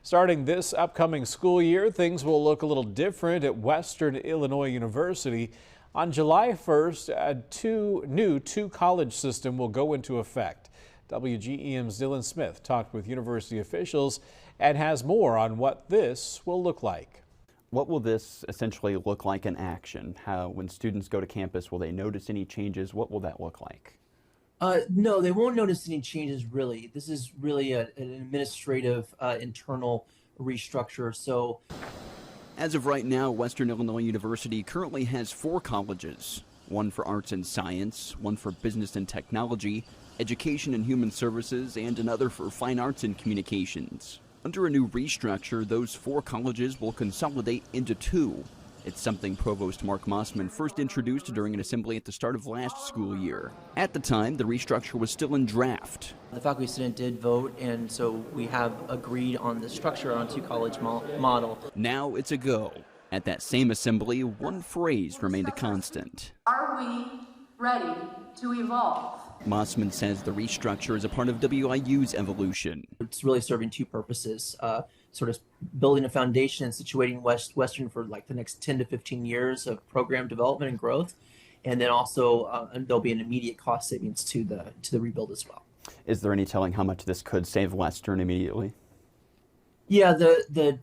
Starting this upcoming school year, things will look a little different at Western Illinois University. On July 1st, a new two-college system will go into effect. WGEM's Dylan Smith talked with university officials and has more on what this will look like. What will this essentially look like in action? When students go to campus, will they notice any changes? What will that look like? No, they won't notice any changes really. This is really an administrative internal restructure. So, as of right now, Western Illinois University currently has 4 colleges, one for arts and science, one for business and technology, education and human services, and another for fine arts and communications. Under a new restructure, those 4 colleges will consolidate into 2. It's something Provost Mossman first introduced during an assembly at the start of last school year. At the time, the restructure was still in draft. the faculty senate did vote, and so we have agreed on the structure on two-college model. Now it's a go. At that same assembly, one phrase remained a constant. Are we ready to evolve? Mossman says the restructure is a part of WIU's evolution. It's really serving 2 purposes, sort of building a foundation and situating Western for like the next 10 to 15 years of program development and growth. And then also there'll be an immediate cost savings to the rebuild as well. Is there any telling how much this could save Western immediately? Yeah, the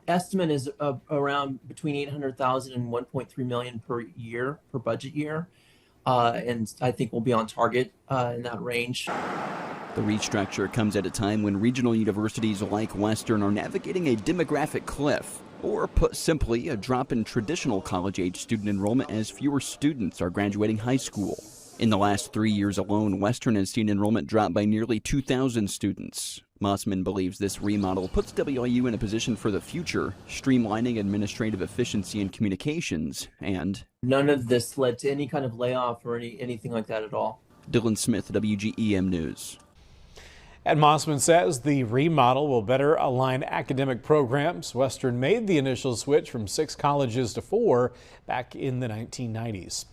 estimate is around between $800,000 and $1.3 million per year, per budget year. And I think we'll be on target in that range. The restructure comes at a time when regional universities like Western are navigating a demographic cliff, or put simply, a drop in traditional college-age student enrollment as fewer students are graduating high school. In the last 3 years alone, Western has seen enrollment drop by nearly 2,000 students. Mossman believes this remodel puts WIU in a position for the future, streamlining administrative efficiency and communications, and none of this led to any kind of layoff or anything like that at all. Dylan Smith, WGEM News. And Mossman says the remodel will better align academic programs. Western made the initial switch from 6 colleges to 4 back in the 1990s.